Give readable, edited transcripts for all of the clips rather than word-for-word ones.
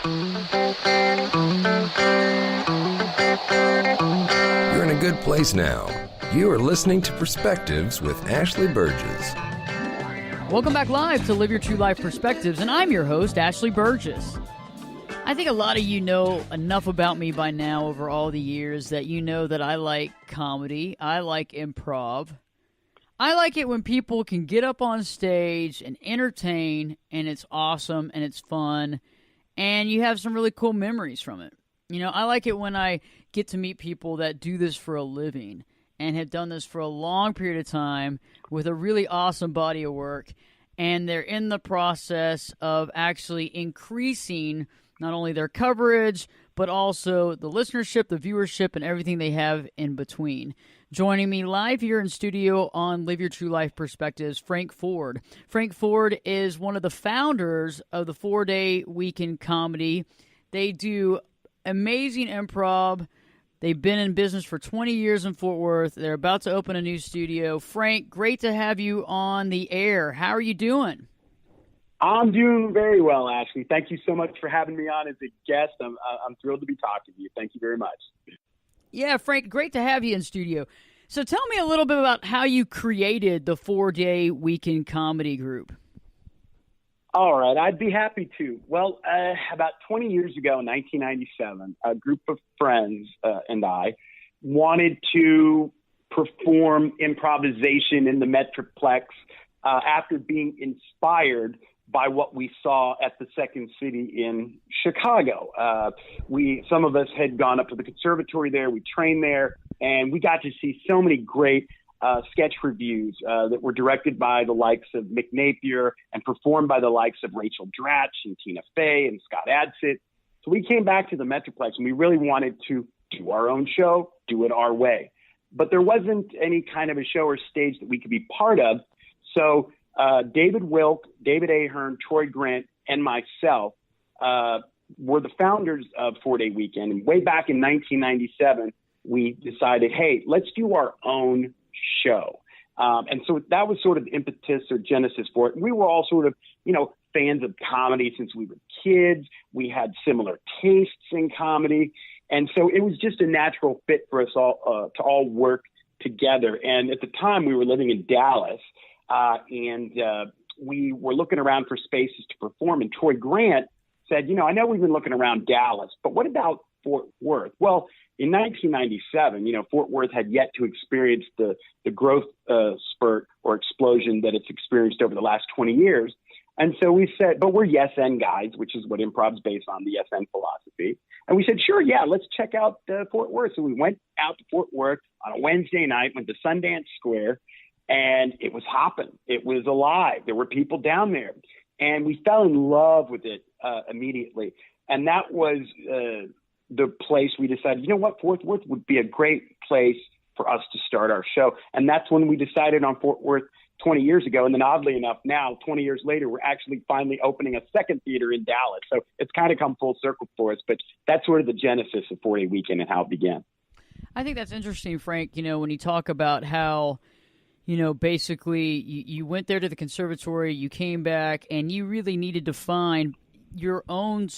You're in a good place now. You are listening to Perspectives with Ashley Burgess. Welcome back live to Live Your True Life Perspectives, and I'm your host, Ashley Burgess. I think a lot of you know enough about me by now over all the years that you know that I like comedy, I like improv. I like it when people can get up on stage and entertain, and it's awesome, and it's fun, and you have some really cool memories from it. You know, I like it when I get to meet people that do this for a living and have done this for a long period of time with a really awesome body of work, and they're in the process of actually increasing not only their coverage, but also the listenership, the viewership, and everything they have in between. Joining me live here in studio on Live Your True Life Perspectives, Frank Ford. Frank Ford is one of the founders of the 4-Day Weekend Comedy. They do amazing improv. They've been in business for 20 years in Fort Worth. They're about to open a new studio. Frank, great to have you on the air. How are you doing? I'm doing very well, Ashley. Thank you so much for having me on as a guest. I'm thrilled to be talking to you. Thank you very much. Yeah, Frank, great to have you in studio. So tell me a little bit about how you created the 4-Day Weekend Comedy Group. All right, I'd be happy to. Well, about 20 years ago in 1997, a group of friends and I wanted to perform improvisation in the Metroplex after being inspired by what we saw at the Second City in Chicago. Some of us had gone up to the conservatory there, we trained there, and we got to see so many great sketch reviews that were directed by the likes of Mick Napier and performed by the likes of Rachel Dratch and Tina Fey and Scott Adsit. So we came back to the Metroplex and we really wanted to do our own show, do it our way. But there wasn't any kind of a show or stage that we could be part of. So David Wilk, David Ahern, Troy Grant, and myself were the founders of 4-Day Weekend. And way back in 1997, we decided, hey, let's do our own show. And so that was sort of the impetus or genesis for it. We were all sort of, fans of comedy since we were kids. We had similar tastes in comedy. And so it was just a natural fit for us all to all work together. And at the time we were living in Dallas and we were looking around for spaces to perform. And Troy Grant said, I know we've been looking around Dallas, but what about Fort Worth? Well, in 1997, Fort Worth had yet to experience the growth spurt or explosion that it's experienced over the last 20 years. And so we said, but we're yes and guys, which is what improv's based on, the yes and philosophy. And we said, sure, yeah, let's check out Fort Worth. So we went out to Fort Worth on a Wednesday night, went to Sundance Square, and it was hopping. It was alive. There were people down there. And we fell in love with it immediately. And that was the place we decided, Fort Worth would be a great place for us to start our show. And that's when we decided on Fort Worth 20 years ago. And then oddly enough, now, 20 years later, we're actually finally opening a second theater in Dallas. So it's kind of come full circle for us. But that's sort of the genesis of 4-Day Weekend and how it began. I think that's interesting, Frank, when you talk about how, basically you went there to the conservatory, you came back, and you really needed to find your own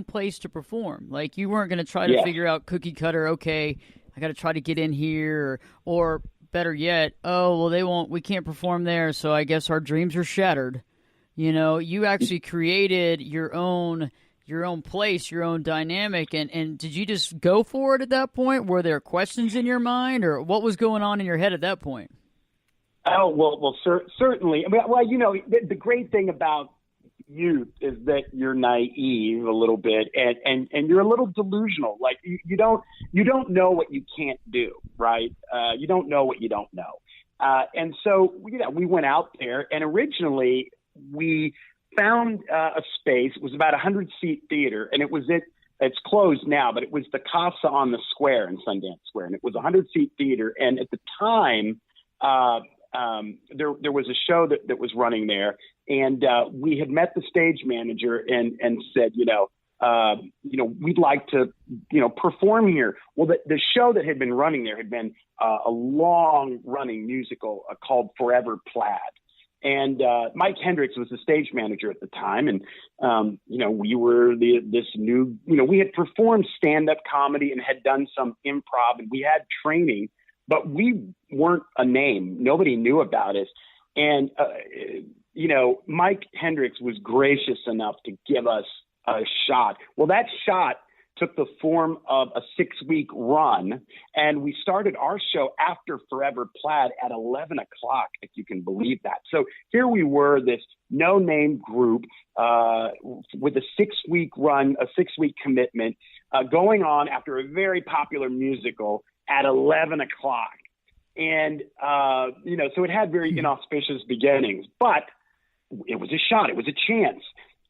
place to perform. Like, you weren't going to try to figure out cookie cutter, okay, I got to try to get in here, or better yet, oh, well, we can't perform there, so I guess our dreams are shattered. You actually created your own place, your own dynamic, and did you just go for it at that point? Were there questions in your mind, or what was going on in your head at that point? Oh, well, certainly. The great thing about youth is that you're naive a little bit and you're a little delusional. Like you don't know what you can't do, right? You don't know what you don't know. And so, we went out there, and originally we found a space. It was about 100-seat theater, and it's closed now, but it was the Casa on the Square in Sundance Square, and it was a 100-seat theater. And at the time, there was a show that was running there, and we had met the stage manager and said, we'd like to, perform here. Well, the show that had been running there had been a long running musical called Forever Plaid. And Mike Hendricks was the stage manager at the time. And, we were this new, we had performed stand-up comedy and had done some improv, and we had training, but we weren't a name. Nobody knew about us. And, Mike Hendricks was gracious enough to give us a shot. Well, that shot took the form of a 6-week run, and we started our show after Forever Plaid at 11 o'clock, if you can believe that. So here we were, this no-name group with a 6-week run, a 6-week commitment, going on after a very popular musical at 11 o'clock. And, so it had very inauspicious beginnings, but it was a shot. It was a chance.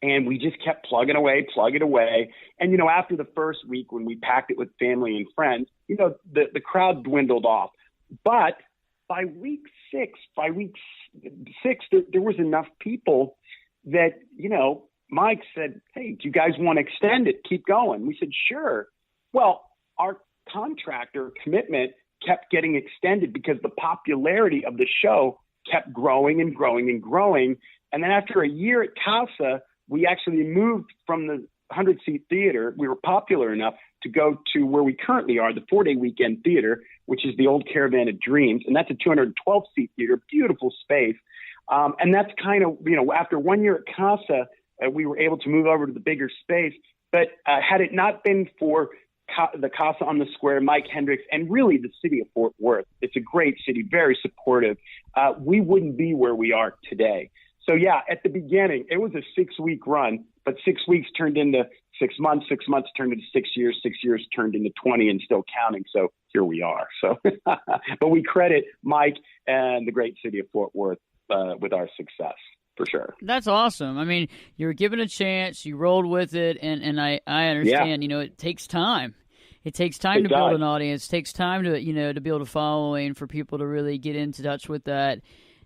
And we just kept plugging away. And, after the first week when we packed it with family and friends, the crowd dwindled off. But by week six, there was enough people that, Mike said, hey, do you guys want to extend it? Keep going. We said, sure. Well, our contractor commitment kept getting extended because the popularity of the show kept growing and growing and growing. And then after a year at Casa, we actually moved from the 100-seat theater. We were popular enough to go to where we currently are, the 4-day weekend theater, which is the old Caravan of Dreams. And that's a 212-seat theater, beautiful space. And that's kind of, after 1 year at Casa, we were able to move over to the bigger space. But had it not been for the Casa on the Square, Mike Hendricks, and really the city of Fort Worth, it's a great city, very supportive, we wouldn't be where we are today. So, yeah, at the beginning, it was a 6-week run, but 6 weeks turned into 6 months, 6 months turned into 6 years, 6 years turned into 20 and still counting. So here we are. So, but we credit Mike and the great city of Fort Worth with our success, for sure. That's awesome. I mean, you were given a chance, you rolled with it, and I understand, it takes time. It takes time to build an audience. It takes time to, to build a following, for people to really get into touch with that.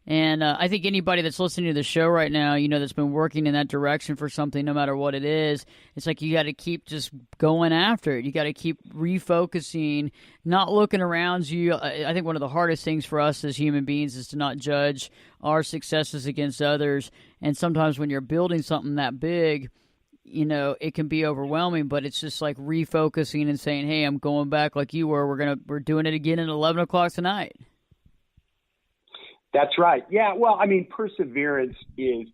And I think anybody that's listening to the show right now, that's been working in that direction for something, no matter what it is, it's like you got to keep just going after it. You got to keep refocusing, not looking around you. I think one of the hardest things for us as human beings is to not judge our successes against others. And sometimes when you're building something that big, it can be overwhelming, but it's just like refocusing and saying, hey, I'm going back like you were. We're doing it again at 11 o'clock tonight. That's right. Yeah. Well, I mean, perseverance is,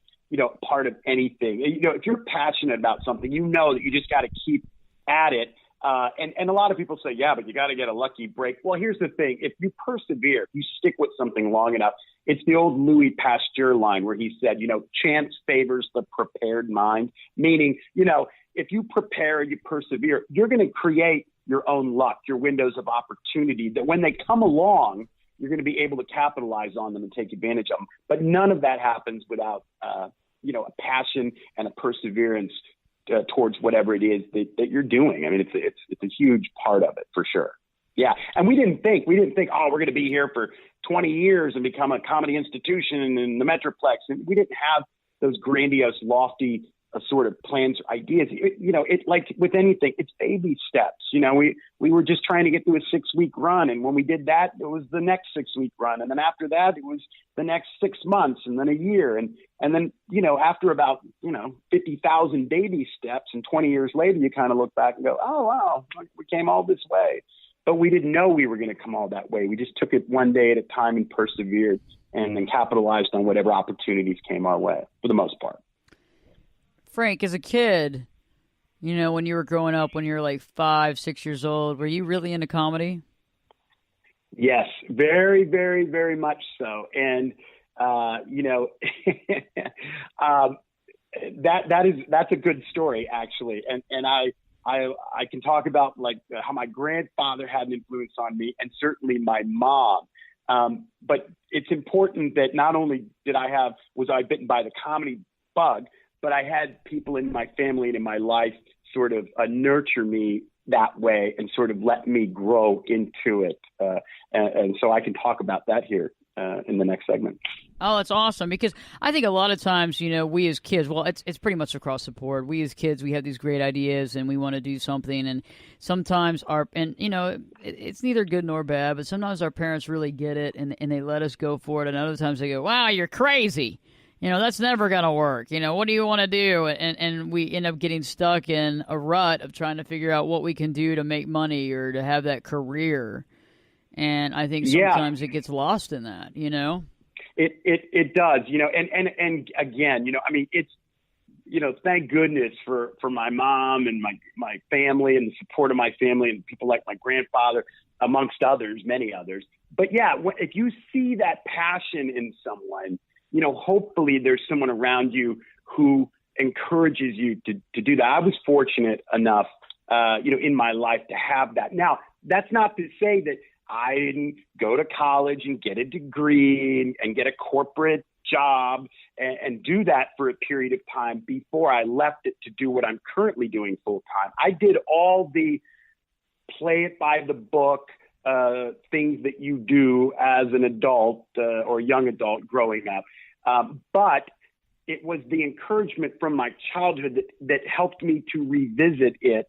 part of anything. If you're passionate about something, that you just got to keep at it. And a lot of people say, yeah, but you got to get a lucky break. Well, here's the thing. If you persevere, if you stick with something long enough, it's the old Louis Pasteur line where he said, chance favors the prepared mind, meaning, if you prepare, you persevere, you're going to create your own luck, your windows of opportunity that when they come along, you're going to be able to capitalize on them and take advantage of them. But none of that happens without, a passion and a perseverance towards whatever it is that you're doing. I mean, it's a huge part of it, for sure. Yeah. And we didn't think, oh, we're going to be here for 20 years and become a comedy institution in the Metroplex. And we didn't have those grandiose, lofty sort of plans or ideas. It like with anything, it's baby steps. We were just trying to get through a 6-week run. And when we did that, it was the next 6-week run. And then after that, it was the next 6 months and then a year. And then, after about, 50,000 baby steps and 20 years later, you kind of look back and go, oh, wow, we came all this way. But we didn't know we were going to come all that way. We just took it one day at a time and persevered and then capitalized on whatever opportunities came our way for the most part. Frank, as a kid, when you were growing up, when you were like 5, 6 years old, were you really into comedy? Yes, very, very, very much so. And, that's a good story, actually. And I can talk about like how my grandfather had an influence on me and certainly my mom. But it's important that not only was I bitten by the comedy bug, but I had people in my family and in my life sort of nurture me that way and sort of let me grow into it. And so I can talk about that here in the next segment. Oh, that's awesome, because I think a lot of times, we as kids, well, it's pretty much across the board. We as kids, we have these great ideas and we want to do something, and sometimes it's neither good nor bad, but sometimes our parents really get it and they let us go for it, and other times they go, wow, you're crazy. That's never going to work. What do you want to do? And we end up getting stuck in a rut of trying to figure out what we can do to make money or to have that career. And I think sometimes it gets lost in that, It does, and again, it's, thank goodness for my mom and my family and the support of my family and people like my grandfather, amongst others, many others. But yeah, if you see that passion in someone, hopefully there's someone around you who encourages you to do that. I was fortunate enough, in my life to have that. Now, that's not to say that I didn't go to college and get a degree and get a corporate job and do that for a period of time before I left it to do what I'm currently doing full time. I did all the play it by the book things that you do as an adult or young adult growing up. But it was the encouragement from my childhood that helped me to revisit it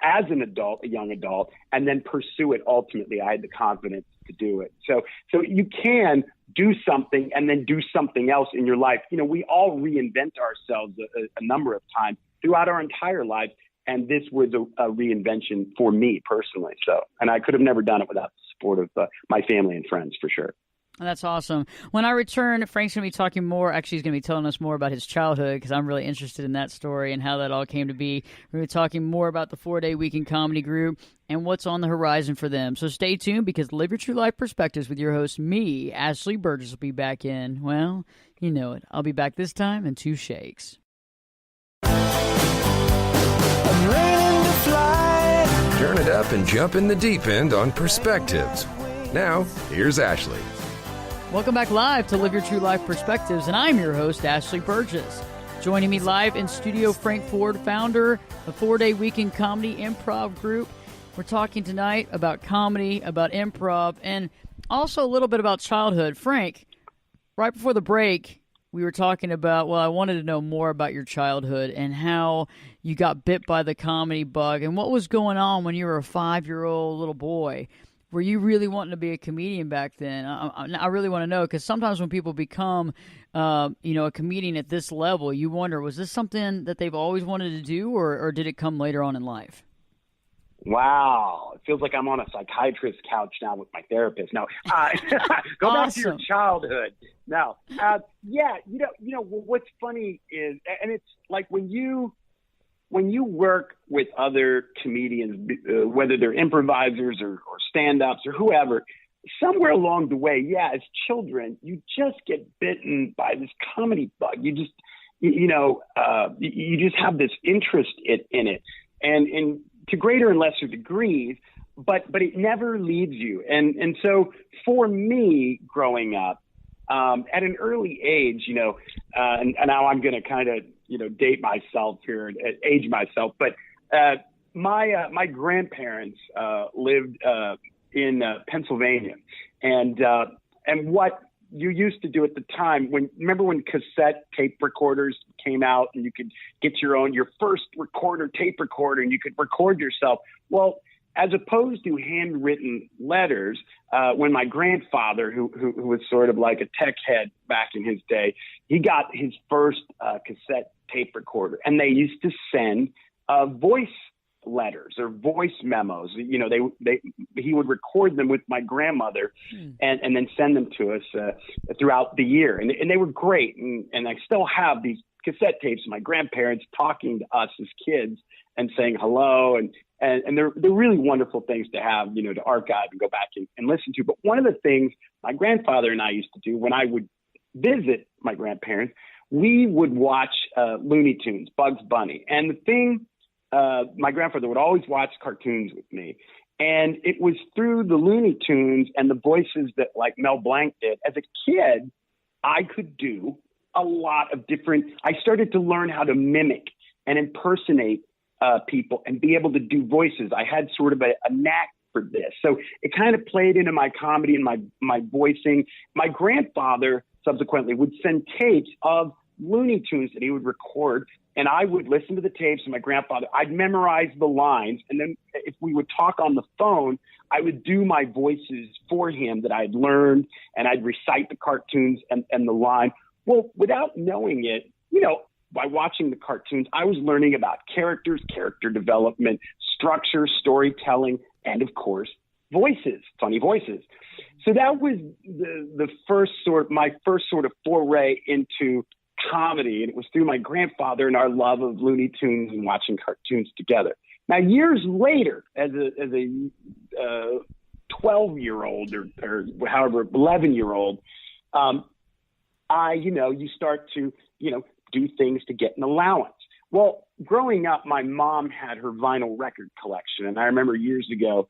as an adult, a young adult, and then pursue it. Ultimately, I had the confidence to do it. So you can do something and then do something else in your life. We all reinvent ourselves a number of times throughout our entire life. And this was a reinvention for me personally. And I could have never done it without the support of my family and friends, for sure. That's awesome. When I return, Frank's going to be talking more. Actually, he's going to be telling us more about his childhood, because I'm really interested in that story and how that all came to be. We're going to be talking more about the 4-Day Weekend Comedy Group and what's on the horizon for them. So stay tuned, because Live Your True Life Perspectives with your host, me, Ashley Burgess, will be back in, well, you know it. I'll be back this time in 2 shakes. Turn it up and jump in the deep end on Perspectives. Now, here's Ashley. Welcome back live to Live Your True Life Perspectives, and I'm your host, Ashley Burgess. Joining me live in studio, Frank Ford, founder of 4-Day Weekend Comedy Improv Group. We're talking tonight about comedy, about improv, and also a little bit about childhood. Frank, right before the break, we were talking about, I wanted to know more about your childhood and how you got bit by the comedy bug and what was going on when you were a 5-year-old little boy. Were you really wanting to be a comedian back then? I really want to know, because sometimes when people become, a comedian at this level, you wonder, was this something that they've always wanted to do, or did it come later on in life? Wow. It feels like I'm on a psychiatrist's couch now with my therapist. No, go Awesome. back to your childhood. No. What's funny is, and it's like when you work with other comedians, whether they're improvisers or stand-ups or whoever, somewhere along the way, as children, you just get bitten by this comedy bug. You just, you just have this interest in it, and to greater and lesser degrees, but it never leaves you. And so for me, growing up, at an early age, and now I'm going to kind of, date myself here and age myself, but my grandparents lived in Pennsylvania, and what you used to do at the time, remember when cassette tape recorders came out and you could get your first tape recorder, and you could record yourself. Well, as opposed to handwritten letters, when my grandfather, who was sort of like a tech head back in his day, he got his first cassette tape recorder, and they used to send voice letters or voice memos. He would record them with my grandmother and then send them to us throughout the year. And they were great. And I still have these cassette tapes of my grandparents talking to us as kids and saying hello. And they're really wonderful things to have, to archive and go back and listen to. But one of the things my grandfather and I used to do when I would visit my grandparents, we would watch Looney Tunes, Bugs Bunny. And the thing, my grandfather would always watch cartoons with me. And it was through the Looney Tunes and the voices that like Mel Blanc did. As a kid, I could do a lot of I started to learn how to mimic and impersonate people and be able to do voices. I had sort of a knack for this. So it kind of played into my comedy and my voicing. My grandfather subsequently would send tapes of Looney Tunes that he would record, and I would listen to the tapes. And my grandfather, I'd memorize the lines, and then if we would talk on the phone, I would do my voices for him that I'd learned, and I'd recite the cartoons and the line. Well, without knowing it, by watching the cartoons, I was learning about characters, character development, structure, storytelling, and of course, voices, funny voices. So that was my first sort of foray into comedy, and it was through my grandfather and our love of Looney Tunes and watching cartoons together. Now, years later, as a 12-year-old or however 11-year-old, you start to do things to get an allowance. Well, growing up, my mom had her vinyl record collection, and I remember years ago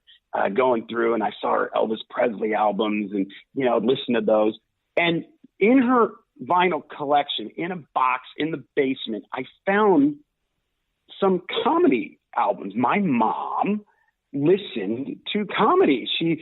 going through and I saw her Elvis Presley albums and listen to those. And in her vinyl collection, in a box in the basement, I found some comedy albums. My mom listened to comedy. She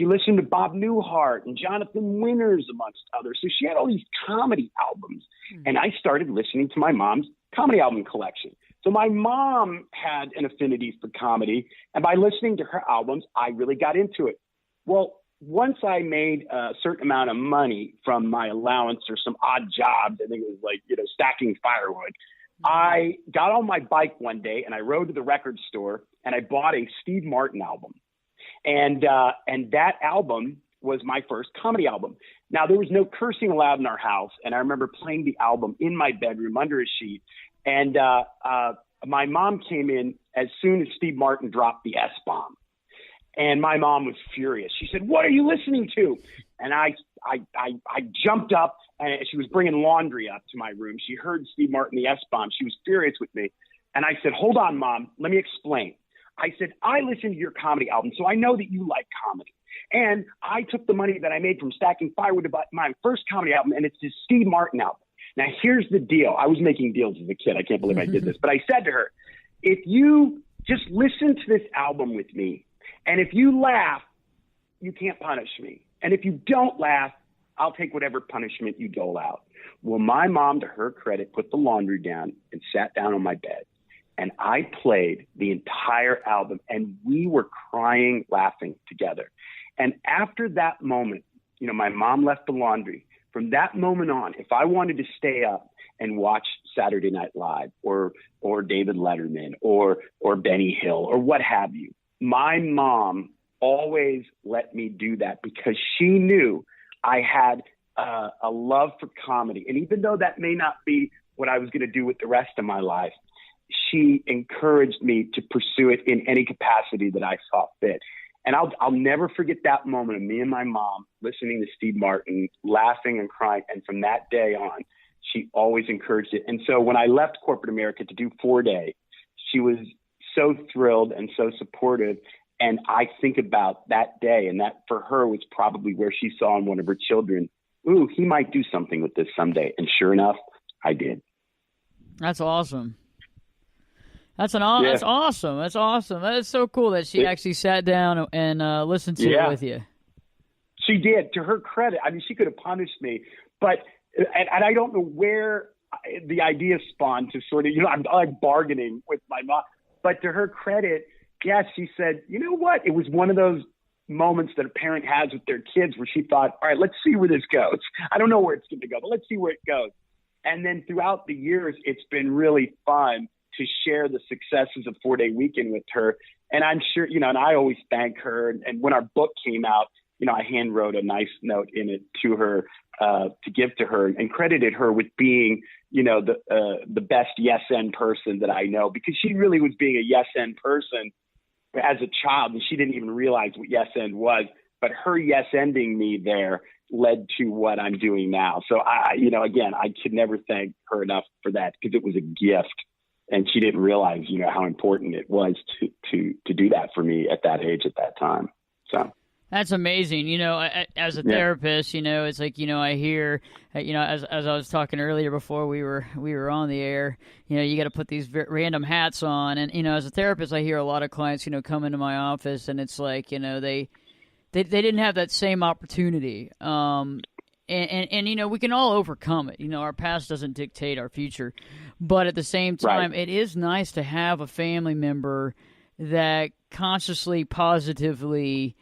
listened to Bob Newhart and Jonathan Winters, amongst others. So she had all these comedy albums. And I started listening to my mom's comedy album collection. So my mom had an affinity for comedy. And by listening to her albums, I really got into it. Well, once I made a certain amount of money from my allowance or some odd jobs, I think it was like, stacking firewood, I got on my bike one day and I rode to the record store and I bought a Steve Martin album. And that album was my first comedy album. Now, there was no cursing allowed in our house. And I remember playing the album in my bedroom under a sheet. And my mom came in as soon as Steve Martin dropped the S-bomb. And my mom was furious. She said, "What are you listening to?" And I jumped up, and she was bringing laundry up to my room. She heard Steve Martin, the S-bomb. She was furious with me. And I said, "Hold on, Mom. Let me explain." I said, "I listened to your comedy album, so I know that you like comedy. And I took the money that I made from stacking firewood to buy my first comedy album, and it's this Steve Martin album. Now, here's the deal." I was making deals as a kid. I can't believe I did this. But I said to her, "If you just listen to this album with me, and if you laugh, you can't punish me. And if you don't laugh, I'll take whatever punishment you dole out." Well, my mom, to her credit, put the laundry down and sat down on my bed. And I played the entire album, and we were crying, laughing together. And after that moment, my mom left the laundry. From that moment on, if I wanted to stay up and watch Saturday Night Live or David Letterman or Benny Hill or what have you, my mom always let me do that because she knew I had a love for comedy. And even though that may not be what I was going to do with the rest of my life, she encouraged me to pursue it in any capacity that I saw fit. And I'll never forget that moment of me and my mom listening to Steve Martin, laughing and crying. And from that day on, she always encouraged it. And so when I left corporate America to do 4-Day, she was so thrilled and so supportive. And I think about that day, and that for her was probably where she saw in one of her children, "Ooh, he might do something with this someday." And sure enough, I did. That's awesome. That's awesome. That's awesome. That is so cool that she actually sat down and listened to it with you. She did. To her credit, I mean, she could have punished me, but and I don't know where the idea spawned to sort of, I'm like bargaining with my mom. But to her credit, yes, she said, "You know what? It was one of those moments that a parent has with their kids where she thought, all right, let's see where this goes. I don't know where it's going to go, but let's see where it goes." And then throughout the years, it's been really fun to share the successes of 4-Day Weekend with her. And I'm sure, and I always thank her. And when our book came out, I hand wrote a nice note in it to her to give to her and credited her with being, the best yes-and person that I know, because she really was being a yes-and person as a child, and she didn't even realize what yes-and was. But her yes-ending me there led to what I'm doing now. So again, I could never thank her enough for that, because it was a gift. And she didn't realize, how important it was to do that for me at that age, at that time. So that's amazing. As a therapist, it's like, I hear, as I was talking earlier before we were on the air, you got to put these random hats on. And, as a therapist, I hear a lot of clients, come into my office, and it's like, they didn't have that same opportunity. And you know, we can all overcome it. You know, our past doesn't dictate our future. But at the same time, It is nice to have a family member that consciously, positively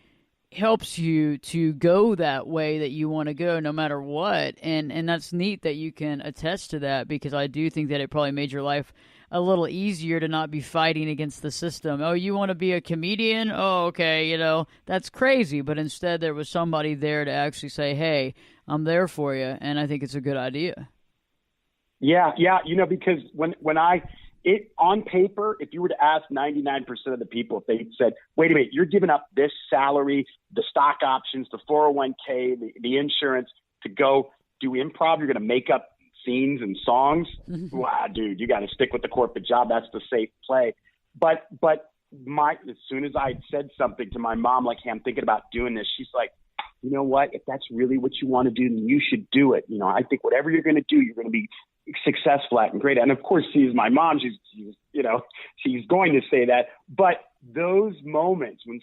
helps you to go that way that you want to go no matter what. And that's neat that you can attest to that, because I do think that it probably made your life a little easier to not be fighting against the system. Oh, you want to be a comedian? Oh, okay, you know, that's crazy. But instead there was somebody there to actually say, hey, I'm there for you. And I think it's a good idea. Yeah. You know, because when on paper, if you were to ask 99% of the people, if they said, wait a minute, you're giving up this salary, the stock options, the 401k, the insurance to go do improv, you're going to make up scenes and songs. Wow, dude, you got to stick with the corporate job. That's the safe play. But as soon as I said something to my mom, like, hey, I'm thinking about doing this, she's like, you know what? If that's really what you want to do, then you should do it. You know, I think whatever you're going to do, you're going to be successful at and great at. And of course, she's my mom. She's going to say that. But those moments when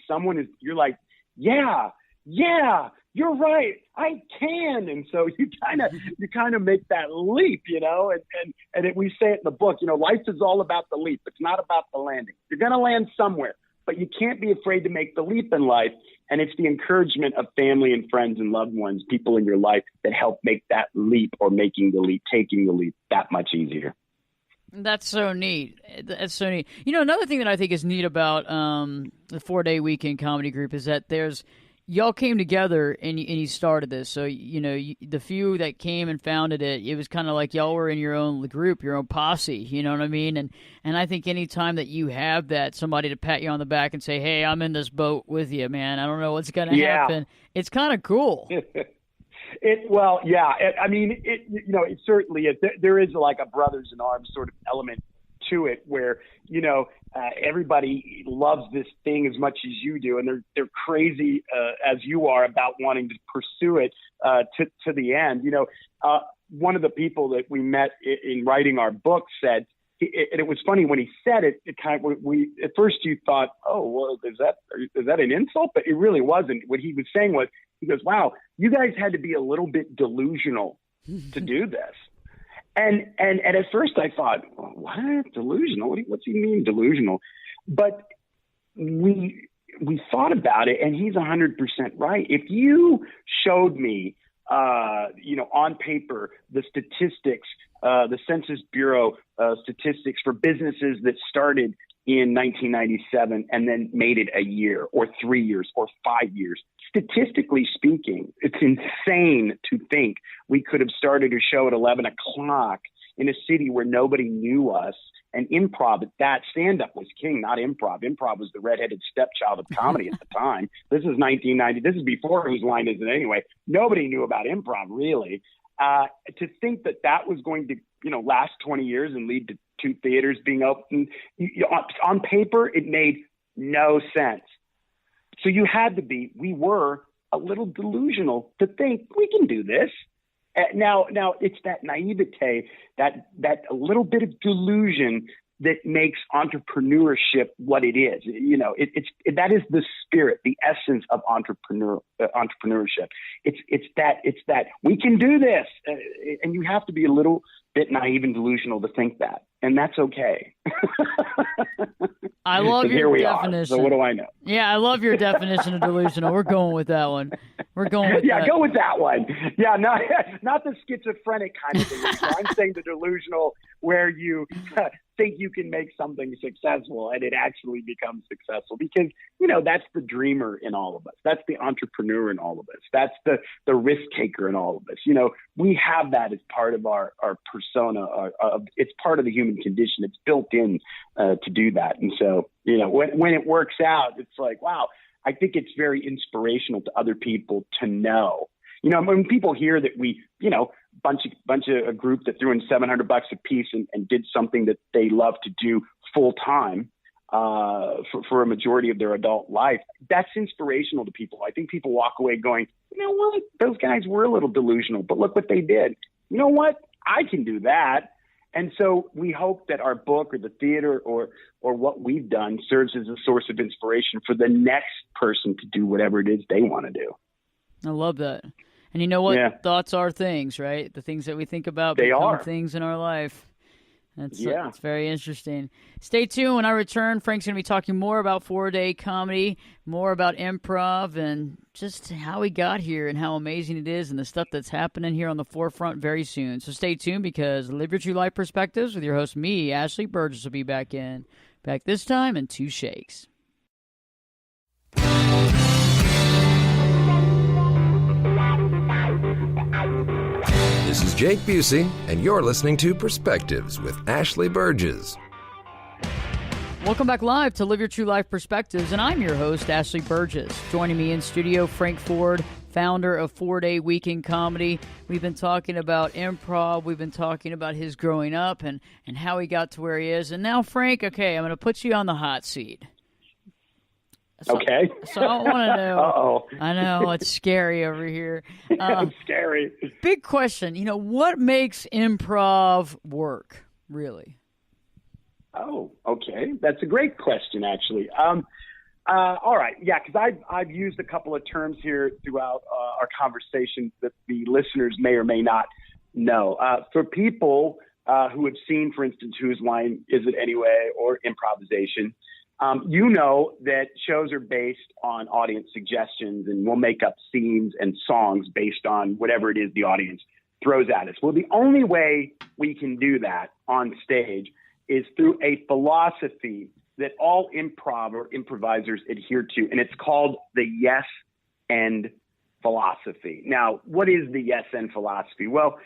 you're like, yeah, you're right, I can. And so you kind of make that leap, you know, and we say it in the book, you know, life is all about the leap. It's not about the landing. You're going to land somewhere, but you can't be afraid to make the leap in life. And it's the encouragement of family and friends and loved ones, people in your life, that help make that leap, or making the leap, taking the leap, that much easier. That's so neat. That's so neat. You know, another thing that I think is neat about the 4-Day Weekend Comedy Group is that y'all came together and you started this. So, you know, the few that came and founded it, it was kind of like y'all were in your own group, your own posse, you know what I mean? And I think any time that you have that, somebody to pat you on the back and say, hey, I'm in this boat with you, man, I don't know what's going to happen. It's kind of cool. I mean, it certainly is. There is like a brothers in arms sort of element to it, where, you know, everybody loves this thing as much as you do, and they're crazy as you are about wanting to pursue it to the end. You know, one of the people that we met in writing our book said, and it was funny when he said it. It kind of, we at first you thought, oh, well, is that an insult? But it really wasn't. What he was saying was, he goes, wow, you guys had to be a little bit delusional to do this. And at first I thought, well, what? Delusional? What's he mean delusional? But we thought about it, and he's 100% right. If you showed me, on paper, the statistics, the Census Bureau statistics for businesses that started in 1997 and then made it a year or 3 years or 5 years. Statistically speaking, it's insane to think we could have started a show at 11 o'clock in a city where nobody knew us. And improv at that, stand-up was king, not improv. Improv was the redheaded stepchild of comedy at the time. This is 1990. This is before Whose Line Is It Anyway? Nobody knew about improv, really. To think that was going to, last 20 years and lead to 2 theaters being open, on paper, it made no sense. So we were a little delusional to think we can do this. Now it's that naivete, that a little bit of delusion that makes entrepreneurship what it is. That is the spirit, the essence of entrepreneurship. It's that we can do this, and you have to be a little bit naive and delusional to think that, and that's okay. I love your definition. So what do I know? Yeah, I love your definition of delusional. We're going with that one. We're going with that. Go with that one. Yeah, not the schizophrenic kind of thing. I'm saying the delusional, where you think you can make something successful and it actually becomes successful, because that's the dreamer in all of us. That's the entrepreneur in all of us. That's the risk taker in all of us. We have that as part of our persona. It's part of the human condition. It's built in to do that. And so when it works out, it's like, wow. I think it's very inspirational to other people to know. When people hear that we, bunch of a group that threw in $700 a piece and did something that they love to do full time for a majority of their adult life, that's inspirational to people. I think people walk away going, you know what, those guys were a little delusional, but look what they did. You know what, I can do that. And so we hope that our book or the theater or what we've done serves as a source of inspiration for the next person to do whatever it is they want to do. I love that. And you know what? Yeah. Thoughts are things, right? The things that we think about They become are. things in our life. That's Yeah. very interesting. Stay tuned. When I return, Frank's going to be talking more about 4-day comedy, more about improv, and just how he got here and how amazing it is and the stuff that's happening here on the forefront very soon. So stay tuned, because Live Your True Life Perspectives with your host, me, Ashley Burgess, will be back this time in 2 shakes. This is Jake Busey, and you're listening to Perspectives with Ashley Burgess. Welcome back live to Live Your True Life Perspectives, and I'm your host, Ashley Burgess. Joining me in studio, Frank Ford, founder of 4-Day Weekend Comedy. We've been talking about improv. We've been talking about his growing up and how he got to where he is. And now, Frank, okay, I'm going to put you on the hot seat. Okay. So I want to know. Uh-oh. I know, it's scary over here. It's scary. Big question. What makes improv work, really? Oh, okay. That's a great question, actually. All right. Yeah, because I've used a couple of terms here throughout our conversation that the listeners may or may not know. For people who have seen, for instance, Whose Line Is It Anyway, or improvisation, you know that shows are based on audience suggestions, and we'll make up scenes and songs based on whatever it is the audience throws at us. Well, the only way we can do that on stage is through a philosophy that all improv or improvisers adhere to, and it's called the yes and philosophy. Now, what is the yes and philosophy? Well,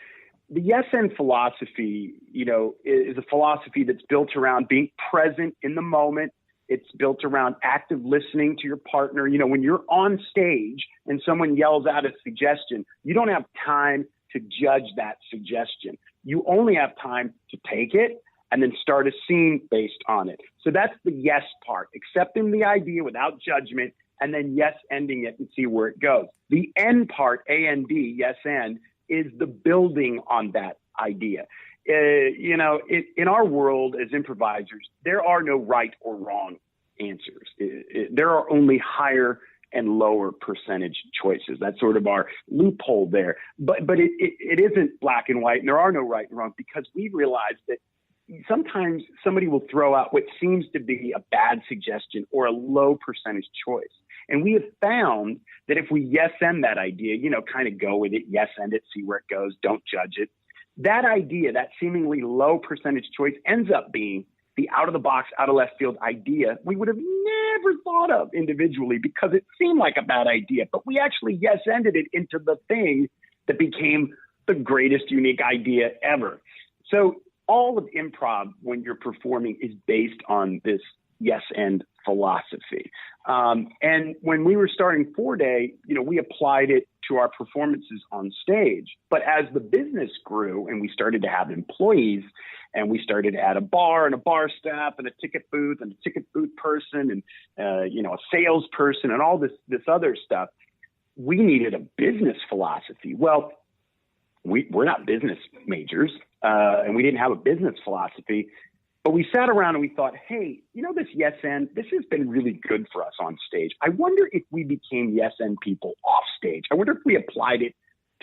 the yes and philosophy, is a philosophy that's built around being present in the moment. It's built around active listening to your partner. When you're on stage and someone yells out a suggestion, you don't have time to judge that suggestion. You only have time to take it and then start a scene based on it. So that's the yes part, accepting the idea without judgment, and then yes ending it and see where it goes. The end part, A-N-D, yes end, is the building on that idea. In our world as improvisers, there are no right or wrong answers. There are only higher and lower percentage choices. That's sort of our loophole there. But it isn't black and white, and there are no right and wrong, because we realize that sometimes somebody will throw out what seems to be a bad suggestion or a low percentage choice. And we have found that if we yes end that idea, kind of go with it, yes end it, see where it goes, don't judge it. That idea, that seemingly low percentage choice, ends up being the out of the box, out of left field idea we would have never thought of individually because it seemed like a bad idea. But we actually yes ended it into the thing that became the greatest unique idea ever. So all of improv, when you're performing, is based on this yes and philosophy. And when we were starting 4-Day, we applied it to our performances on stage. But as the business grew and we started to have employees, and we started to add a bar and a bar staff and a ticket booth and a ticket booth person and a salesperson and all this other stuff, we needed a business philosophy. Well, we're not business majors, and we didn't have a business philosophy. But we sat around and we thought, hey, this yes and, this has been really good for us on stage. I wonder if we became yes and people off stage. I wonder if we applied it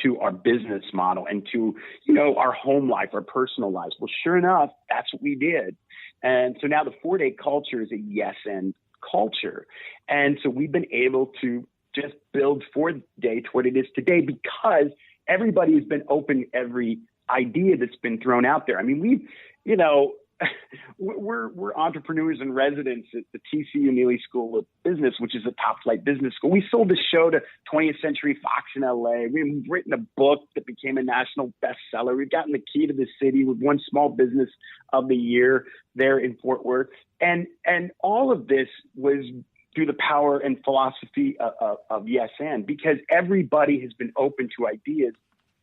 to our business model and to, our home life, our personal lives. Well, sure enough, that's what we did. And so now the 4-Day culture is a yes and culture. And so we've been able to just build 4-Day to what it is today because everybody has been open to every idea that's been thrown out there. I mean, we're entrepreneurs in residence at the TCU Neely School of Business, which is a top flight business school. We sold the show to 20th Century Fox in LA. We've written a book that became a national bestseller. We've gotten the key to the city. We've won Small Business of the Year there in Fort Worth. And all of this was through the power and philosophy of yes and, because everybody has been open to ideas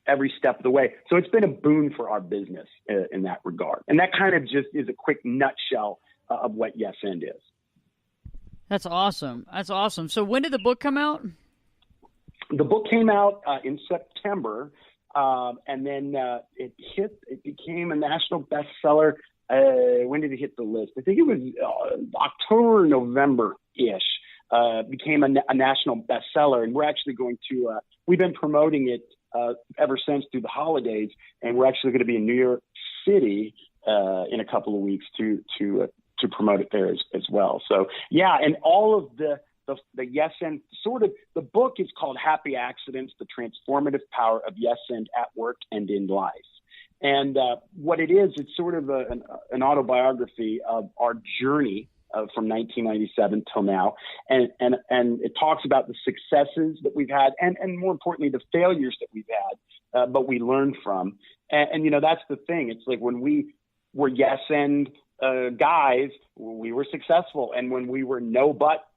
every step of the way. So it's been a boon for our business in that regard. And that kind of just is a quick nutshell of what yes and is. That's awesome. So when did the book come out? The book came out in September, and then it became a national bestseller. When did it hit the list? I think it was October, November-ish. became a national bestseller. And we're actually going to, we've been promoting it ever since through the holidays. And we're actually going to be in New York City in a couple of weeks to promote it there as well. So, yeah, and all of the yes and sort of, the book is called Happy Accidents, The Transformative Power of Yes and at Work and in Life. And what it is, it's sort of an autobiography of our journey from 1997 till now. And it talks about the successes that we've had and more importantly, the failures that we've had, but we learned from. And, you know, that's the thing. It's like when we were yes and guys, we were successful. And when we were no but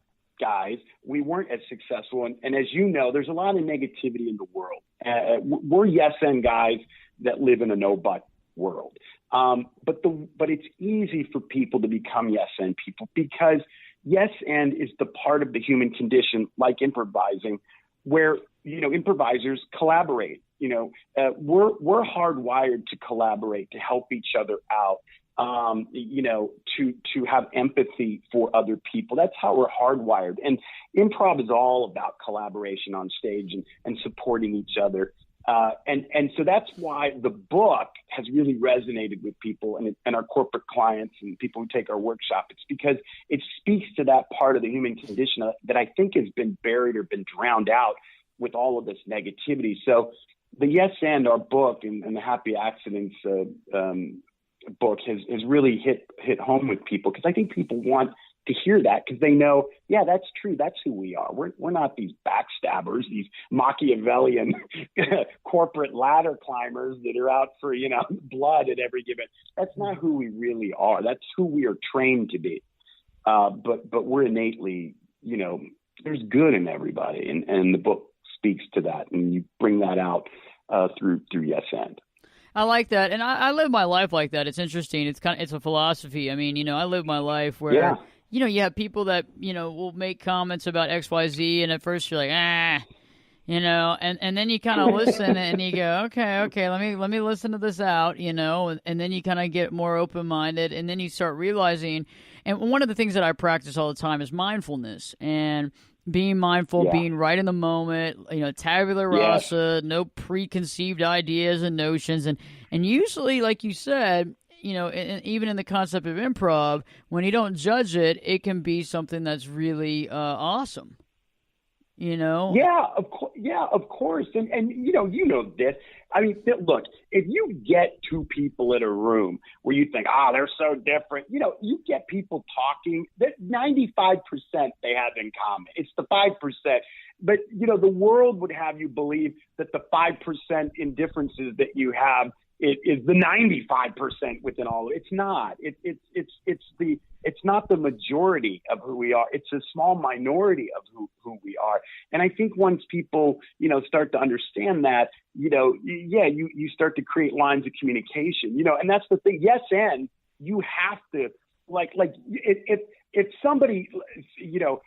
guys, we weren't as successful. And as you know, there's a lot of negativity in the world. We're yes and guys that live in a no but world. But it's easy for people to become yes and people because yes and is the part of the human condition, like improvising, where, you know, improvisers collaborate. You know, we're hardwired to collaborate, to help each other out. You know, to have empathy for other people. That's how we're hardwired. And improv is all about collaboration on stage and supporting each other. And so that's why the book has really resonated with people and our corporate clients and people who take our workshop. It's because it speaks to that part of the human condition that I think has been buried or been drowned out with all of this negativity. So the Yes and our book and the Happy Accidents book has really hit home with people because I think people want to hear that because they know, yeah, that's true. That's who we are. We're not these backstabbers, these Machiavellian corporate ladder climbers that are out for, you know, blood at every given. That's not who we really are. That's who we are trained to be. But we're innately, you know, there's good in everybody, and the book speaks to that, and you bring that out through Yes and. I like that, and I live my life like that. It's interesting. It's a philosophy. I mean, you know, I live my life where, you know, you have people that, you know, will make comments about X, Y, Z, and at first you're like, you know, and then you kind of listen and you go, okay, let me listen to this out, you know, and then you kind of get more open minded, and then you start realizing. And one of the things that I practice all the time is mindfulness and being mindful, being right in the moment, you know, tabula rasa, no preconceived ideas and notions. And usually, like you said, you know, even in the concept of improv, when you don't judge it, it can be something that's really awesome. You know? Yeah, of course. And you know this. I mean, look, if you get two people in a room where you think, they're so different, you know, you get people talking that 95% they have in common. It's the 5%. But, you know, the world would have you believe that the 5% in differences that you have is the 95% within all. It's not. It's not the majority of who we are. It's a small minority of who we are. And I think once people, you know, start to understand that, you know, you start to create lines of communication, you know, and that's the thing. Yes, and you have to like if somebody, you know,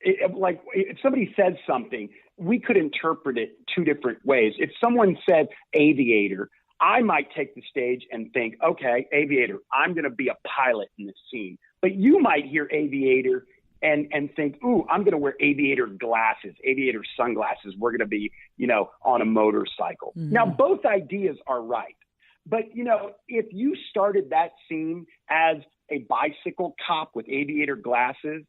if somebody says something, we could interpret it two different ways. If someone said aviator, I might take the stage and think, okay, aviator, I'm going to be a pilot in this scene. But you might hear aviator and think, ooh, I'm going to wear aviator glasses, aviator sunglasses. We're going to be, you know, on a motorcycle. Mm-hmm. Now, both ideas are right. But, you know, if you started that scene as a bicycle cop with aviator glasses,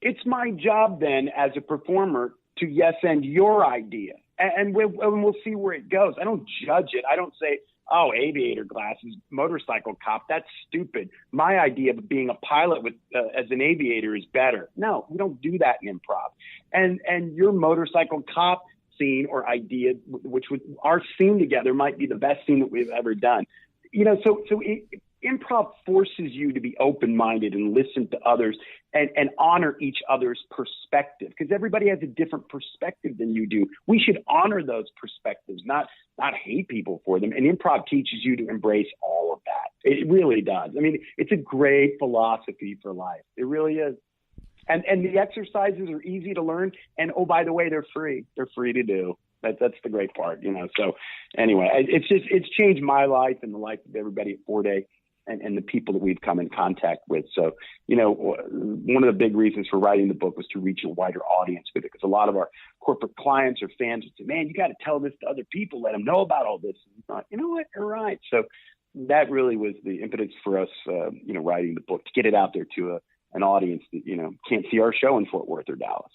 it's my job then as a performer to yes and your idea. And we'll see where it goes. I don't judge it. I don't say, oh, aviator glasses, motorcycle cop, that's stupid. My idea of being a pilot with as an aviator is better. No, we don't do that in improv. And your motorcycle cop scene or idea, which would our scene together might be the best scene that we've ever done. You know, so improv forces you to be open-minded and listen to others and honor each other's perspective, because everybody has a different perspective than you do. We should honor those perspectives, not hate people for them. And improv teaches you to embrace all of that. It really does. I mean, it's a great philosophy for life. It really is. And the exercises are easy to learn. And, oh, by the way, they're free. They're free to do. That's the great part, you know. So anyway, it's changed my life and the life of everybody at 4 Day. and the people that we've come in contact with. So, one of the big reasons for writing the book was to reach a wider audience with it, because a lot of our corporate clients or fans would say, man, you got to tell this to other people, let them know about all this. And I thought, you know what, you're right. So that really was the impetus for us, writing the book, to get it out there to an audience that, can't see our show in Fort Worth or Dallas.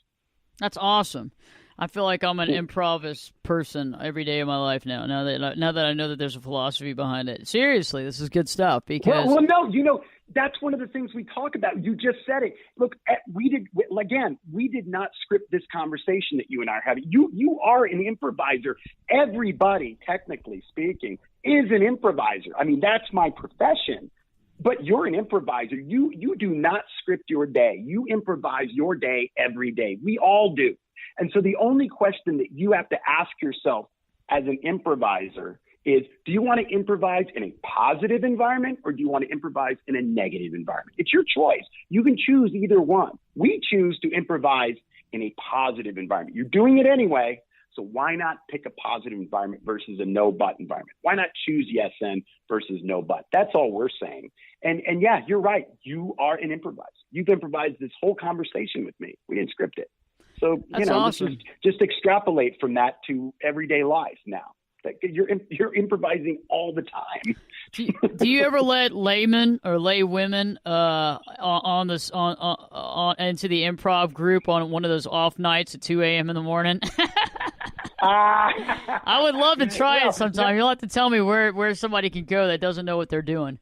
That's awesome. I feel like I'm an improvist person every day of my life now. Now that I know that there's a philosophy behind it. Seriously, this is good stuff. Because no, that's one of the things we talk about. You just said it. Look, we did not script this conversation that you and I are having. You are an improviser. Everybody, technically speaking, is an improviser. I mean, that's my profession. But you're an improviser. You do not script your day. You improvise your day every day. We all do. And so the only question that you have to ask yourself as an improviser is, do you want to improvise in a positive environment, or do you want to improvise in a negative environment? It's your choice. You can choose either one. We choose to improvise in a positive environment. You're doing it anyway, so why not pick a positive environment versus a no-but environment? Why not choose yes and versus no but? That's all we're saying. And yeah, you're right. You are an improviser. You've improvised this whole conversation with me. We didn't script it. So, That's awesome. just extrapolate from that to everyday life now. You're improvising all the time. Do you ever let laymen or lay women on into the improv group on one of those off nights at 2 a.m. in the morning? I would love to try it sometime. You'll have to tell me where somebody can go that doesn't know what they're doing.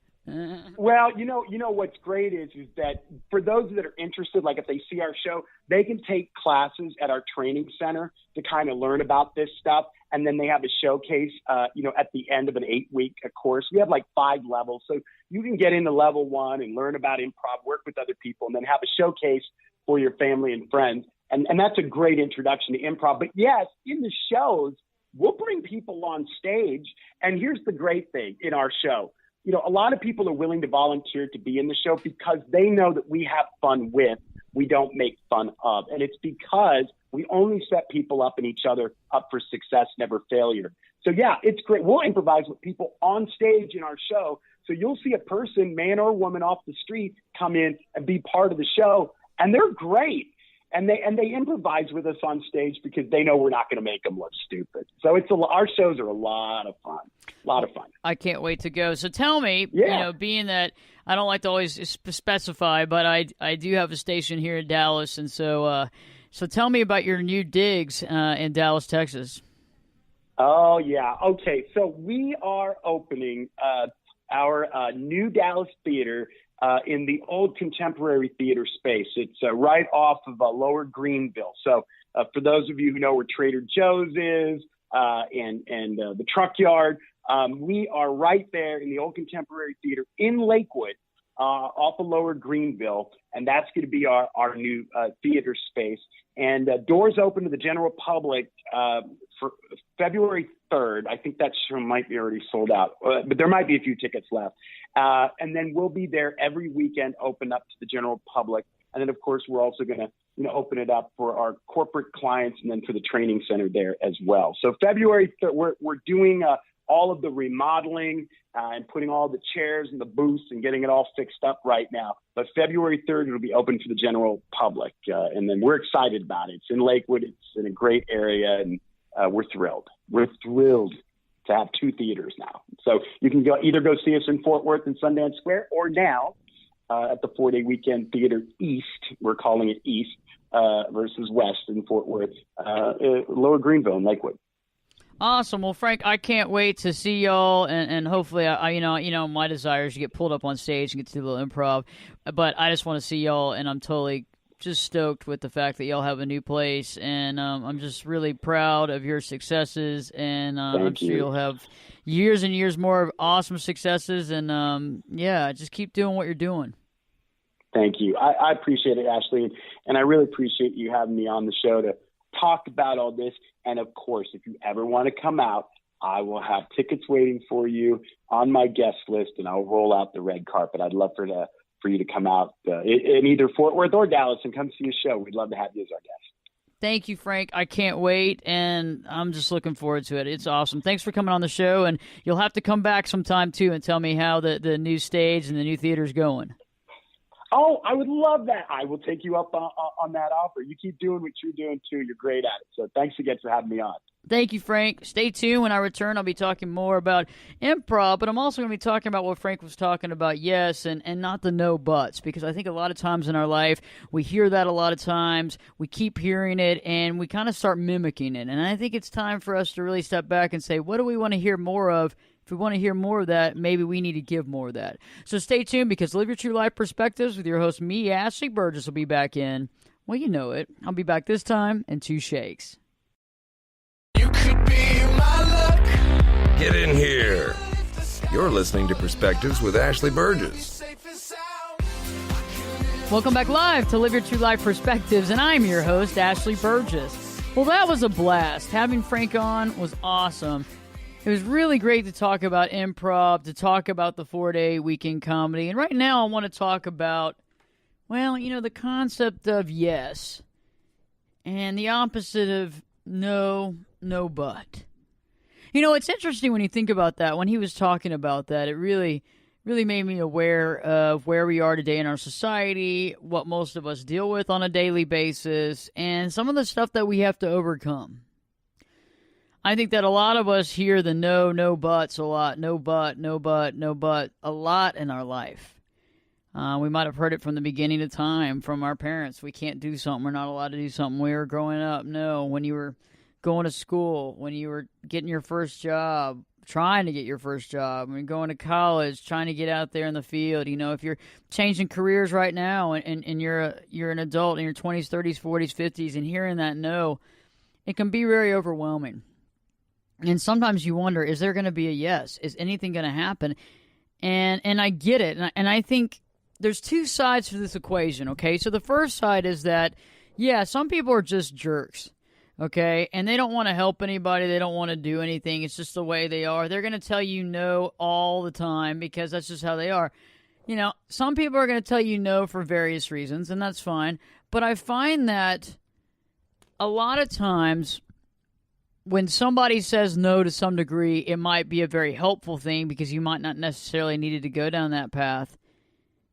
Well, what's great is that for those that are interested, like if they see our show, they can take classes at our training center to kind of learn about this stuff. And then they have a showcase, at the end of an 8-week course. We have like 5 levels. So you can get into level 1 and learn about improv, work with other people, and then have a showcase for your family and friends. And that's a great introduction to improv. But yes, in the shows, we'll bring people on stage. And here's the great thing in our show. A lot of people are willing to volunteer to be in the show because they know that we have fun with, we don't make fun of. And it's because we only set people up and each other up for success, never failure. So yeah, it's great. We'll improvise with people on stage in our show. So you'll see a person, man or woman, off the street come in and be part of the show. And they're great. And they improvise with us on stage because they know we're not going to make them look stupid. So our shows are a lot of fun. I can't wait to go. So tell me, being that I don't like to always specify, but I do have a station here in Dallas, and so tell me about your new digs in Dallas, Texas. Oh yeah, okay. So we are opening our new Dallas theater in the old Contemporary Theater space. It's right off of Lower Greenville. So for those of you who know where Trader Joe's is and the Truck Yard, we are right there in the old Contemporary Theater in Lakewood off of Lower Greenville, and that's going to be our new theater space. And doors open to the general public for February 3rd. I think that show might be already sold out, but there might be a few tickets left. And then we'll be there every weekend, open up to the general public. And then, of course, we're also going to open it up for our corporate clients and then for the training center there as well. So February 3rd, we're doing all of the remodeling and putting all the chairs and the booths and getting it all fixed up right now. But February 3rd, it'll be open for the general public. And then we're excited about it. It's in Lakewood. It's in a great area, and we're thrilled. We're thrilled to have 2 theaters now. So you can either go see us in Fort Worth and Sundance Square, or now at the 4-day weekend theater East. We're calling it East versus West in Fort Worth, Lower Greenville and Lakewood. Awesome. Well, Frank, I can't wait to see y'all, and hopefully, my desire is to get pulled up on stage and get to do a little improv. But I just want to see y'all, and I'm totally just stoked with the fact that y'all have a new place, and I'm just really proud of your successes, and I'm sure you'll have years and years more of awesome successes, and just keep doing what you're doing. Thank you. I appreciate it, Ashley, and I really appreciate you having me on the show to talk about all this. And of course, if you ever want to come out, I will have tickets waiting for you on my guest list, and I'll roll out the red carpet. I'd love for you to come out in either Fort Worth or Dallas and come see a show. We'd love to have you as our guest. Thank you, Frank. I can't wait, and I'm just looking forward to it. It's awesome. Thanks for coming on the show, and you'll have to come back sometime, too, and tell me how the new stage and the new theater's going. Oh, I would love that. I will take you up on that offer. You keep doing what you're doing, too. You're great at it. So thanks again for having me on. Thank you, Frank. Stay tuned. When I return, I'll be talking more about improv, but I'm also going to be talking about what Frank was talking about, yes, and not the no buts, because I think a lot of times in our life, we hear that a lot of times, we keep hearing it, and we kind of start mimicking it. And I think it's time for us to really step back and say, what do we want to hear more of? If we want to hear more of that, maybe we need to give more of that. So stay tuned, because Live Your True Life Perspectives with your host, me, Ashley Burgess, will be back in, well, you know it. I'll be back this time in 2 shakes. You could be my luck. Get in here. You're listening to Perspectives with Ashley Burgess. Welcome back live to Live Your True Life Perspectives, and I'm your host, Ashley Burgess. Well, that was a blast. Having Frank on was awesome. It was really great to talk about improv, to talk about the 4-day weekend comedy, and right now I want to talk about, well, you know, the concept of yes and the opposite of no but. You know, it's interesting when you think about that. When he was talking about that, it really made me aware of where we are today in our society, what most of us deal with on a daily basis, and some of the stuff that we have to overcome. I think that a lot of us hear the no buts a lot, no but, a lot in our life. We might have heard it from the beginning of time from our parents. We can't do something. We're not allowed to do something. When we were growing up, no. When you were going to school, when you were getting your first job, trying to get your first job, when you're going to college, trying to get out there in the field. You know, if you're changing careers right now and you're an adult in your 20s, 30s, 40s, 50s, and hearing that no, it can be very overwhelming. And sometimes you wonder, is there going to be a yes? Is anything going to happen? And I get it. And I think there's 2 sides to this equation, okay? So the first side is that, yeah, some people are just jerks, okay? And they don't want to help anybody. They don't want to do anything. It's just the way they are. They're going to tell you no all the time because that's just how they are. You know, some people are going to tell you no for various reasons, and that's fine. But I find that a lot of times when somebody says no to some degree, it might be a very helpful thing because you might not necessarily needed to go down that path.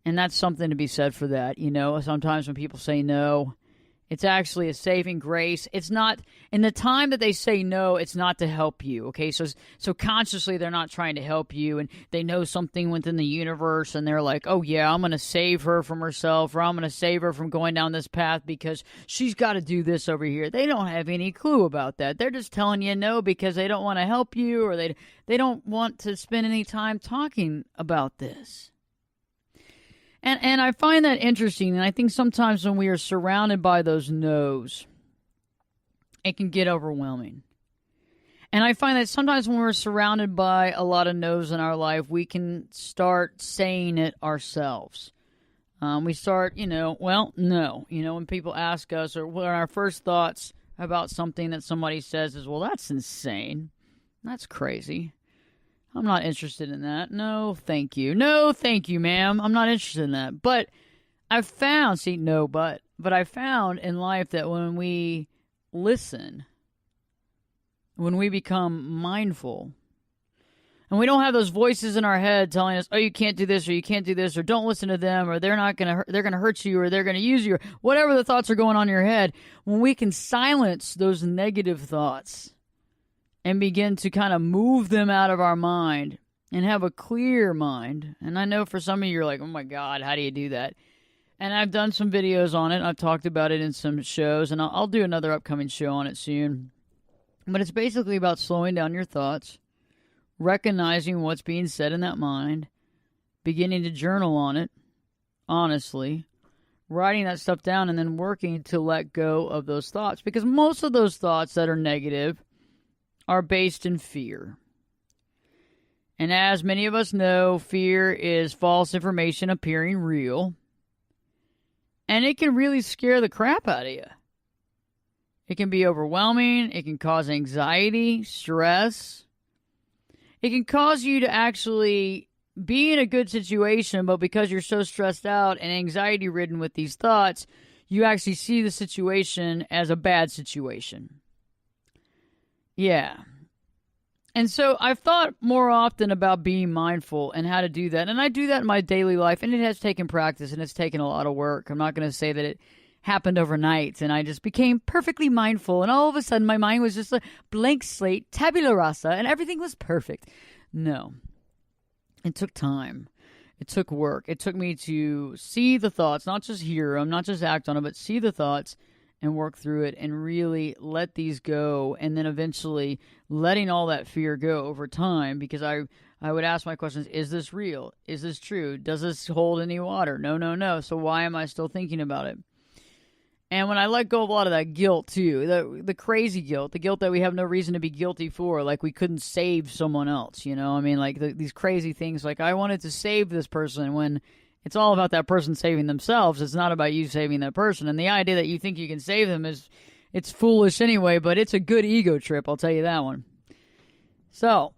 And that's something to be said for that. You know, sometimes when people say no, it's actually a saving grace. It's not, in the time that they say no, it's not to help you, okay? So consciously they're not trying to help you, and they know something within the universe, and they're like, oh yeah, I'm going to save her from herself, or I'm going to save her from going down this path because she's got to do this over here. They don't have any clue about that. They're just telling you no because they don't want to help you, or they don't want to spend any time talking about this. And I find that interesting, and I think sometimes when we are surrounded by those no's, it can get overwhelming. And I find that sometimes when we're surrounded by a lot of no's in our life, we can start saying it ourselves. We start, well, no. When people ask us, or when our first thoughts about something that somebody says is, well, that's insane. That's crazy. I'm not interested in that. No, thank you. No, thank you, ma'am. I'm not interested in that. But I've found, but I found in life that when we listen, when we become mindful, and we don't have those voices in our head telling us, oh, you can't do this, or you can't do this, or don't listen to them, or they're going to hurt you, or they're going to use you, or whatever the thoughts are going on in your head, when we can silence those negative thoughts and begin to kind of move them out of our mind and have a clear mind. And I know for some of you, you're like, oh my God, how do you do that? And I've done some videos on it. I've talked about it in some shows, and I'll do another upcoming show on it soon. But it's basically about slowing down your thoughts, recognizing what's being said in that mind, beginning to journal on it, honestly, writing that stuff down, and then working to let go of those thoughts. Because most of those thoughts that are negative are based in fear. And as many of us know, fear is false information appearing real. And it can really scare the crap out of you. It can be overwhelming. It can cause anxiety, stress. It can cause you to actually be in a good situation, but because you're so stressed out and anxiety-ridden with these thoughts, you actually see the situation as a bad situation. Yeah. And so I've thought more often about being mindful and how to do that. And I do that in my daily life, and it has taken practice and it's taken a lot of work. I'm not going to say that it happened overnight and I just became perfectly mindful and all of a sudden my mind was just a blank slate, tabula rasa, and everything was perfect. No. It took time. It took work. It took me to see the thoughts, not just hear them, not just act on them, but see the thoughts and work through it and really let these go, and then eventually letting all that fear go over time, because I would ask my questions, is this real? Is this true? Does this hold any water? No. So why am I still thinking about it? And when I let go of a lot of that guilt too, the crazy guilt, the guilt that we have no reason to be guilty for, like we couldn't save someone else, you know? I mean, like these crazy things, like I wanted to save this person when it's all about that person saving themselves. It's not about you saving that person. And the idea that you think you can save them it's foolish anyway, but it's a good ego trip, I'll tell you that one. So,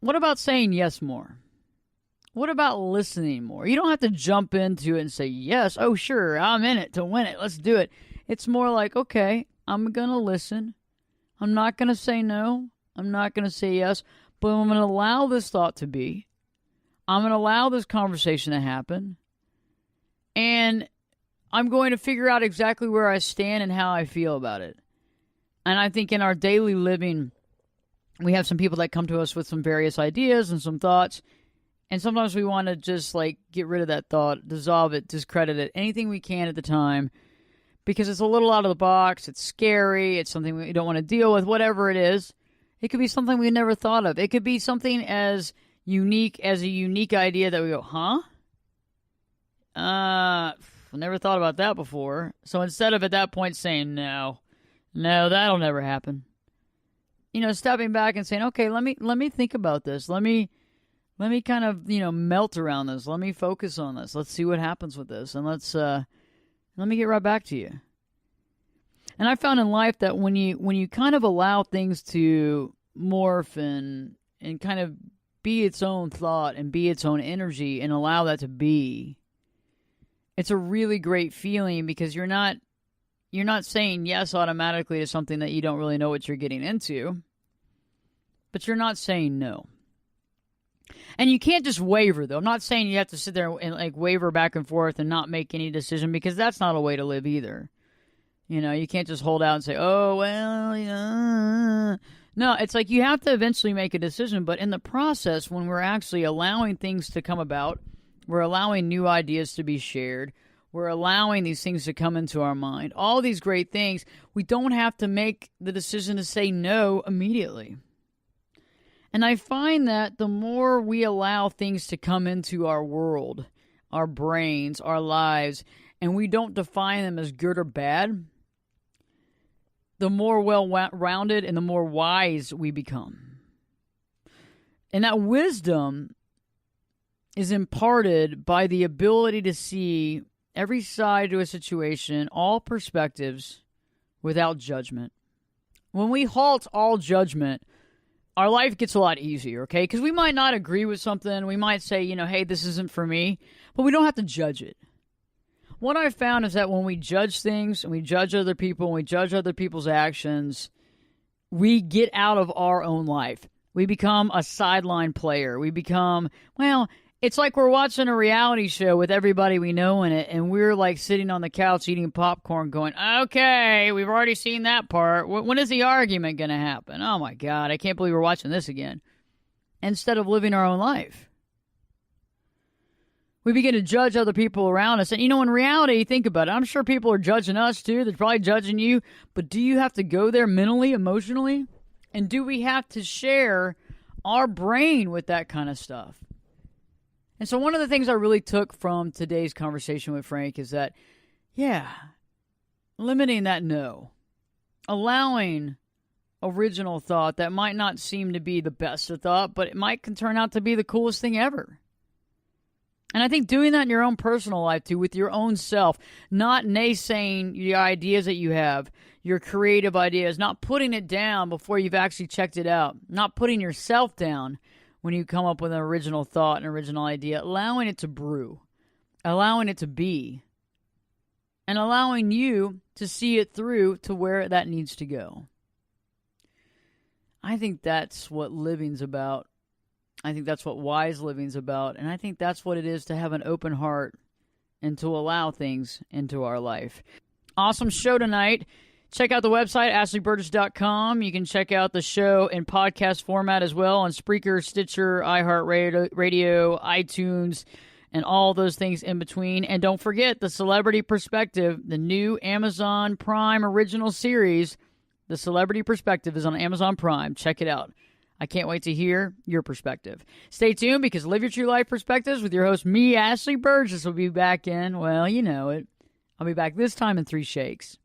what about saying yes more? What about listening more? You don't have to jump into it and say, yes, oh sure, I'm in it to win it, let's do it. It's more like, okay, I'm going to listen. I'm not going to say no. I'm not going to say yes, but I'm going to allow this thought to be. I'm going to allow this conversation to happen. And I'm going to figure out exactly where I stand and how I feel about it. And I think in our daily living, we have some people that come to us with some various ideas and some thoughts. And sometimes we want to just like get rid of that thought, dissolve it, discredit it, anything we can at the time, because it's a little out of the box, it's scary, it's something we don't want to deal with, whatever it is. It could be something we never thought of. It could be something as unique as a unique idea that we go, huh? Never thought about that before. So instead of at that point saying no, that'll never happen. You know, stepping back and saying, okay, let me think about this. Let me kind of, melt around this. Let me focus on this. Let's see what happens with this. And let me get right back to you. And I found in life that when you kind of allow things to morph and kind of be its own thought and be its own energy and allow that to be, it's a really great feeling, because you're not saying yes automatically to something that you don't really know what you're getting into, but you're not saying no. And you can't just waver, though. I'm not saying you have to sit there and like waver back and forth and not make any decision, because that's not a way to live either. You can't just hold out and say, oh, well, yeah. No, it's like you have to eventually make a decision, but in the process, when we're actually allowing things to come about, we're allowing new ideas to be shared, we're allowing these things to come into our mind, all these great things, we don't have to make the decision to say no immediately. And I find that the more we allow things to come into our world, our brains, our lives, and we don't define them as good or bad, the more well-rounded and the more wise we become. And that wisdom is imparted by the ability to see every side to a situation, all perspectives, without judgment. When we halt all judgment, our life gets a lot easier, okay? Because we might not agree with something. We might say, hey, this isn't for me, but we don't have to judge it. What I've found is that when we judge things and we judge other people and we judge other people's actions, we get out of our own life. We become a sideline player. We become, it's like we're watching a reality show with everybody we know in it, and we're like sitting on the couch eating popcorn going, okay, we've already seen that part. When is the argument going to happen? Oh my God, I can't believe we're watching this again. Instead of living our own life. We begin to judge other people around us. And, in reality, think about it. I'm sure people are judging us, too. They're probably judging you. But do you have to go there mentally, emotionally? And do we have to share our brain with that kind of stuff? And so one of the things I really took from today's conversation with Frank is that, limiting that no. Allowing original thought that might not seem to be the best of thought, but it might can turn out to be the coolest thing ever. And I think doing that in your own personal life, too, with your own self, not naysaying the ideas that you have, your creative ideas, not putting it down before you've actually checked it out, not putting yourself down when you come up with an original thought, an original idea, allowing it to brew, allowing it to be, and allowing you to see it through to where that needs to go. I think that's what living's about. I think that's what wise living's about. And I think that's what it is to have an open heart and to allow things into our life. Awesome show tonight. Check out the website, ashleyburgess.com. You can check out the show in podcast format as well on Spreaker, Stitcher, iHeartRadio, iTunes, and all those things in between. And don't forget the Celebrity Perspective, the new Amazon Prime original series. The Celebrity Perspective is on Amazon Prime. Check it out. I can't wait to hear your perspective. Stay tuned because Live Your True Life Perspectives with your host, me, Ashley Burgess, will be back in, well, you know it. I'll be back this time in 3 shakes.